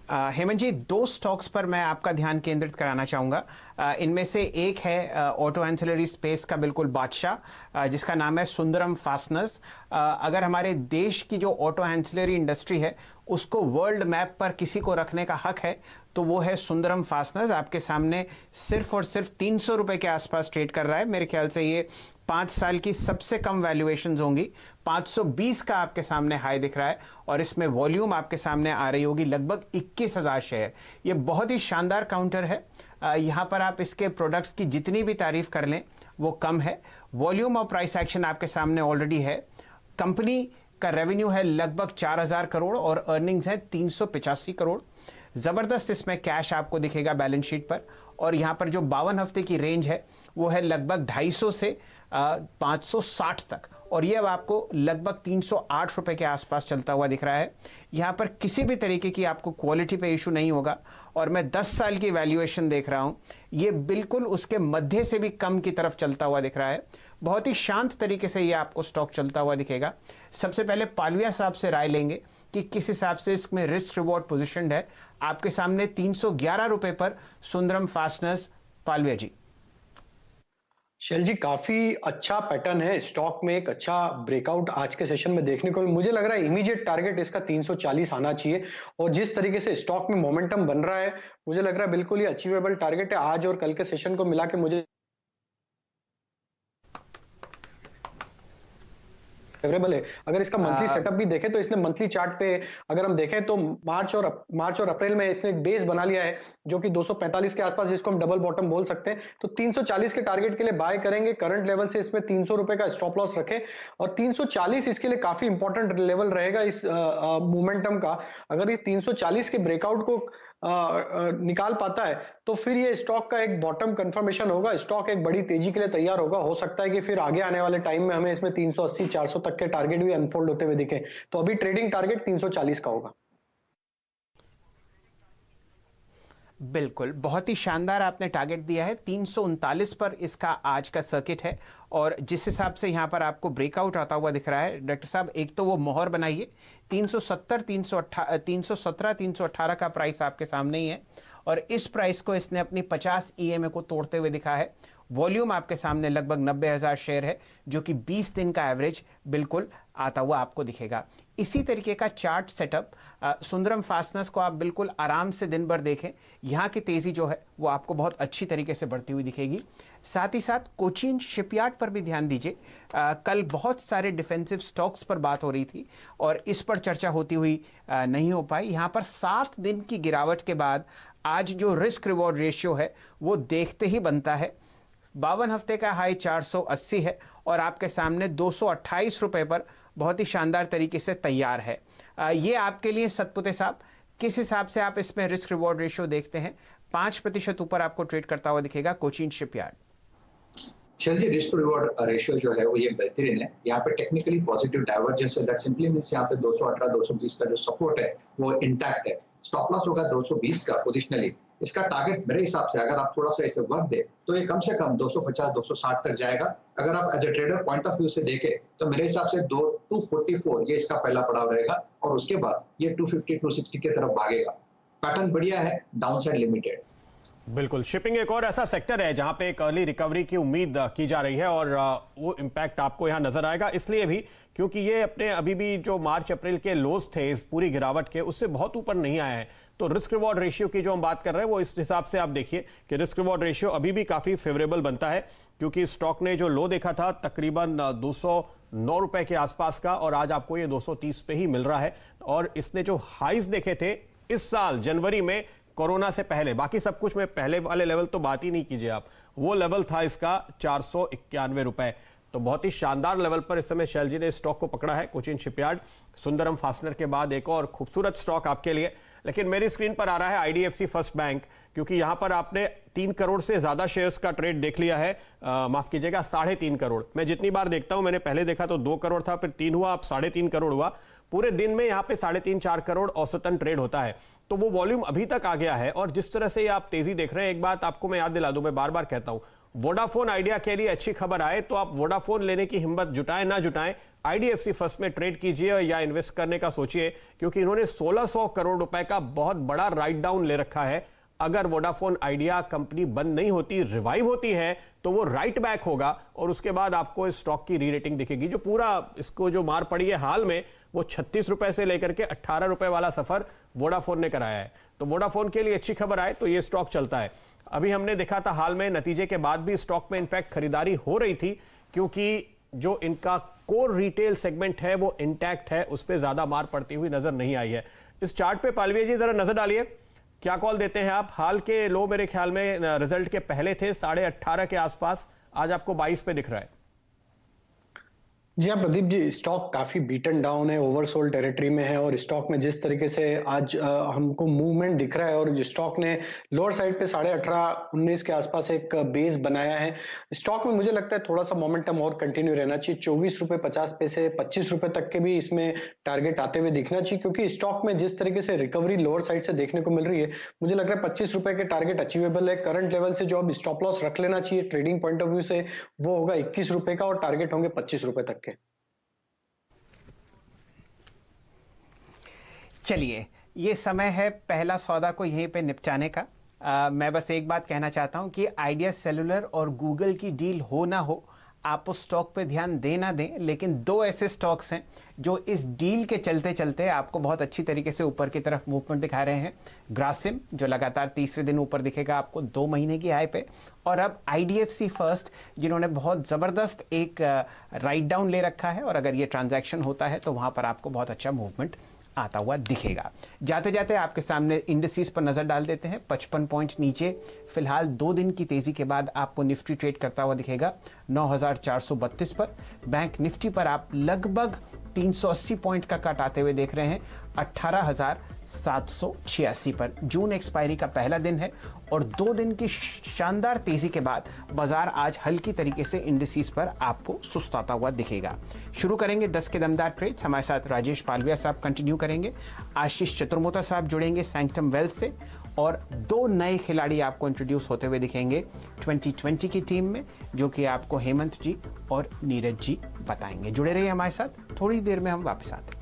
हेमंत जी, दो स्टॉक्स पर मैं आपका ध्यान केंद्रित कराना चाहूँगा। इनमें से एक है ऑटो एंसिलरी स्पेस का बिल्कुल बादशाह, जिसका नाम है सुंदरम फास्टनर्स। अगर हमारे देश की जो ऑटो एंसिलरी इंडस्ट्री है उसको वर्ल्ड मैप पर किसी को रखने का हक है तो वो है सुंदरम फास्टनर्स। आपके सामने सिर्फ और सिर्फ 300 रुपये के आसपास ट्रेड कर रहा है। मेरे ख्याल से ये 5 साल की सबसे कम वैल्यूएशंस होंगी। 520 का आपके सामने हाई दिख रहा है और इसमें वॉल्यूम आपके सामने आ रही होगी लगभग 21,000 शेयर। ये बहुत ही शानदार काउंटर है। यहाँ पर आप इसके प्रोडक्ट्स की जितनी भी तारीफ कर लें वो कम है। वॉल्यूम और प्राइस एक्शन आपके सामने ऑलरेडी है। कंपनी का रेवेन्यू है लगभग 4,000 करोड़ और अर्निंग्स है 385 करोड़। ज़बरदस्त इसमें कैश आपको दिखेगा बैलेंस शीट पर। और यहाँ पर जो 52 हफ्ते की रेंज है वो है लगभग 250 से 560 तक, और ये अब आपको लगभग 308 रुपये के आसपास चलता हुआ दिख रहा है। यहाँ पर किसी भी तरीके की आपको क्वालिटी पे इशू नहीं होगा। और मैं 10 साल की वैल्यूएशन देख रहा हूँ, ये बिल्कुल उसके मध्य से भी कम की तरफ चलता हुआ दिख रहा है। बहुत ही शांत तरीके से ये आपको स्टॉक चलता हुआ दिखेगा। सबसे पहले पालविया साहब से राय लेंगे कि किस हिसाब से इसमें रिस्क रिवॉर्ड पोजिशन है। आपके सामने 311 रुपये पर सुंदरम फास्टनर्स। पालविया जी। शैल जी, काफी अच्छा पैटर्न है स्टॉक में, एक अच्छा ब्रेकआउट आज के सेशन में देखने को मुझे लग रहा है। इमीडिएट टारगेट इसका 340 आना चाहिए और जिस तरीके से स्टॉक में मोमेंटम बन रहा है मुझे लग रहा है बिल्कुल ही अचीवेबल टारगेट है। आज और कल के सेशन को मिला के मुझे फेवरेबल है। अगर इसका मंथली सेटअप भी देखें तो इसने मंथली चार्ट पे अगर हम देखें तो मार्च और अप्रैल में इसने एक बेस बना लिया है जो कि 245 के आसपास, इसको हम डबल बॉटम बोल सकते हैं। तो 340 के टारगेट के लिए बाय करेंगे। करंट लेवल से इसमें 300 रुपए का स्टॉप लॉस रखें और 340 इसके लिए काफी इंपॉर्टेंट लेवल रहेगा इस मोमेंटम का। अगर ये 340 के ब्रेकआउट को निकाल पाता है तो फिर ये स्टॉक का एक बॉटम कंफर्मेशन होगा। स्टॉक एक बड़ी तेजी के लिए तैयार होगा। हो सकता है कि फिर आगे आने वाले टाइम में हमें इसमें 380 400 तक के टारगेट भी अनफोल्ड होते हुए दिखे। तो अभी ट्रेडिंग टारगेट 340 का होगा। बिल्कुल, बहुत ही शानदार आपने टारगेट दिया है। 339 पर इसका आज का सर्किट है और जिस हिसाब से यहाँ पर आपको ब्रेकआउट आता हुआ दिख रहा है डॉक्टर साहब, एक तो वो मोहर बनाइए। 317 318 का प्राइस आपके सामने ही है और इस प्राइस को इसने अपनी 50 ईएमए को तोड़ते हुए दिखा है। वॉल्यूम आपके सामने लगभग 90,000 शेयर है जो कि 20 दिन का एवरेज बिल्कुल आता हुआ आपको दिखेगा। इसी तरीके का चार्ट सेटअप सुंदरम फास्टनर्स को आप बिल्कुल आराम से दिन भर देखें। यहाँ की तेज़ी जो है वो आपको बहुत अच्छी तरीके से बढ़ती हुई दिखेगी। साथ ही साथ कोचीन शिपयार्ड पर भी ध्यान दीजिए। कल बहुत सारे डिफेंसिव स्टॉक्स पर बात हो रही थी और इस पर चर्चा होती हुई नहीं हो पाई। यहाँ पर 7 दिन की गिरावट के बाद आज जो रिस्क रिवॉर्ड रेशियो है वो देखते ही बनता है। 52 हफ्ते का हाई 480 है और आपके सामने 228 रुपये पर बहुत ही शानदार तरीके से तैयार है। ये आपके लिए सतपुते साहब, किस हिसाब से आप इसमें रिस्क रिवॉर्ड रेशियो देखते हैं? 5% ऊपर आपको ट्रेड करता हुआ दिखेगा कोचीन शिपयार्ड। चलिए, रिस्क टू रिवॉर्ड रेशियो जो है वो ये बेहतरीन है। यहाँ पे टेक्निकली पॉजिटिव डाइवर्जेंस है। दैट सिंपली मींस यहाँ पे 218 220 का जो सपोर्ट है वो इंटैक्ट है। स्टॉप लॉस होगा 220 का पोजिशनली। इसका टारगेट मेरे हिसाब से अगर आप थोड़ा सा इसे वर्क दे तो ये कम से कम 250 260 तक जाएगा। अगर आप as a trader point of view से देखें तो मेरे हिसाब से 244 ये इसका पहला पड़ाव रहेगा और उसके बाद ये 250 260 की तरफ भागेगा। पैटर्न बढ़िया है, डाउनसाइड लिमिटेड। बिल्कुल, शिपिंग एक और ऐसा सेक्टर है जहां पे एक अर्ली रिकवरी की उम्मीद की जा रही है और वो इम्पैक्ट आपको यहां नजर आएगा। इसलिए भी क्योंकि ये अपने अभी भी जो मार्च अप्रैल के लोज थे इस पूरी गिरावट के, उससे बहुत ऊपर नहीं आए हैं। तो रिस्क रिवॉर्ड रेशियो की जो हम बात कर रहे हैं वो इस हिसाब से आप देखिए कि रिस्क रिवॉर्ड रेशियो अभी भी काफी फेवरेबल बनता है, क्योंकि स्टॉक ने जो लो देखा था तकरीबन 209 रुपए के आसपास का और आज आपको ये 230 पे ही मिल रहा है। और इसने जो हाइज देखे थे इस साल जनवरी में कोरोना से पहले, बाकी सब कुछ में पहले वाले लेवल तो बात ही नहीं कीजिए आप, वो लेवल था इसका 491 रुपए। तो बहुत ही शानदार लेवल पर इस समय शैल जी ने स्टॉक को पकड़ा है। कोचीन शिपयार्ड, सुंदरम फास्टनर के बाद एक और खूबसूरत स्टॉक आपके लिए। लेकिन मेरी स्क्रीन पर आ रहा है आईडीएफसी फर्स्ट बैंक, क्योंकि यहां पर आपने 3 करोड़ से ज्यादा शेयर्स का ट्रेड देख लिया है। माफ कीजिएगा, 3.5 करोड़। मैं जितनी बार देखता हूं, मैंने पहले देखा तो 2 करोड़ था, फिर 3 हुआ, अब 3.5 करोड़ हुआ। पूरे दिन में यहां पे 3.5-4 करोड़ औसतन ट्रेड होता है। तो वो वॉल्यूम अभी तक आ गया है और जिस तरह से आप तेजी देख रहे हैं, एक बात आपको मैं याद दिला दूं, मैं बार बार कहता हूं, वोडाफोन आइडिया के लिए अच्छी खबर आए तो आप वोडाफोन लेने की हिम्मत जुटाएं ना जुटाएं, आईडीएफसी फर्स्ट में ट्रेड कीजिए या इन्वेस्ट करने का सोचिए, क्योंकि इन्होंने 1600 करोड़ रुपए का बहुत बड़ा राइट डाउन ले रखा है। अगर वोडाफोन आइडिया कंपनी बंद नहीं होती, रिवाइव होती है, तो वो राइट बैक होगा और उसके बाद आपको इस स्टॉक की री रेटिंग दिखेगी। जो पूरा इसको जो मार पड़ी है हाल में, वो 36 रुपए से लेकर के 18 रुपए वाला सफर वोडाफोन ने कराया है। तो वोडाफोन के लिए अच्छी खबर आए तो ये स्टॉक चलता है। अभी हमने देखा था हाल में नतीजे के बाद भी स्टॉक में इनफैक्ट खरीदारी हो रही थी, क्योंकि जो इनका कोर रिटेल सेगमेंट है वो इंटैक्ट है, उस पर ज्यादा मार पड़ती हुई नजर नहीं आई है। इस चार्ट पे पालवी जी जरा नजर डालिए, क्या कॉल देते हैं आप? हाल के लो मेरे ख्याल में रिजल्ट के पहले थे 18.5 के आसपास, आज आपको 22 पे दिख रहा है। जी हाँ प्रदीप जी, स्टॉक काफी बीटन डाउन है, ओवरसोल्ड टेरिटरी में है और स्टॉक में जिस तरीके से आज हमको मूवमेंट दिख रहा है और स्टॉक ने लोअर साइड पे 18.5-19 के आसपास एक बेस बनाया है। स्टॉक में मुझे लगता है थोड़ा सा मोमेंटम और कंटिन्यू रहना चाहिए। 24 रुपए 50 पैसे 25 रुपए तक के भी इसमें टारगेट आते हुए दिखना चाहिए, क्योंकि स्टॉक में जिस तरीके से रिकवरी लोअर साइड से देखने को मिल रही है, मुझे लग रहा है 25 रुपए के टारगेट अचीवेबल है। करंट लेवल से जो अब स्टॉप लॉस रख लेना चाहिए ट्रेडिंग पॉइंट ऑफ व्यू से, वो होगा 21 रुपए का और टारगेट होंगे 25 रुपए तक के। चलिए, ये समय है पहला सौदा को यहीं पे निपटाने का। मैं बस एक बात कहना चाहता हूं कि आइडिया सेलुलर और गूगल की डील हो ना हो, आप उस स्टॉक पे ध्यान दे ना दें, लेकिन दो ऐसे स्टॉक्स हैं जो इस डील के चलते चलते आपको बहुत अच्छी तरीके से ऊपर की तरफ मूवमेंट दिखा रहे हैं। ग्रासिम जो लगातार तीसरे दिन ऊपर दिखेगा आपको 2 महीने की हाई पे, और अब आईडीएफसी फर्स्ट जिन्होंने बहुत ज़बरदस्त एक राइट डाउन ले रखा है, और अगर ये ट्रांजैक्शन होता है तो वहाँ पर आपको बहुत अच्छा मूवमेंट आता हुआ दिखेगा। जाते जाते आपके सामने इंडिसेस पर नजर डाल देते हैं। 55 पॉइंट नीचे फिलहाल 2 दिन की तेजी के बाद आपको निफ्टी ट्रेड करता हुआ दिखेगा 9432 पर। बैंक निफ्टी पर आप लगभग 380 पॉइंट का कट आते हुए देख रहे हैं 18,786 पर। जून एक्सपायरी का पहला दिन है और 2 दिन की शानदार तेजी के बाद बाजार आज हल्की तरीके से इंडिसेस पर आपको सुस्ताता हुआ दिखेगा। शुरू करेंगे 10 के दमदार ट्रेड्स। हमारे साथ राजेश पालविया साहब कंटिन्यू करेंगे, आशीष चतुर्मोता साहब जुड़ेंगे सैंक्टम वेल्थ से, और 2 नए खिलाड़ी आपको इंट्रोड्यूस होते हुए दिखेंगे 2020 की टीम में, जो कि आपको हेमंत जी और नीरज जी बताएंगे। जुड़े रहिए हमारे साथ, थोड़ी देर में हम वापस आते हैं।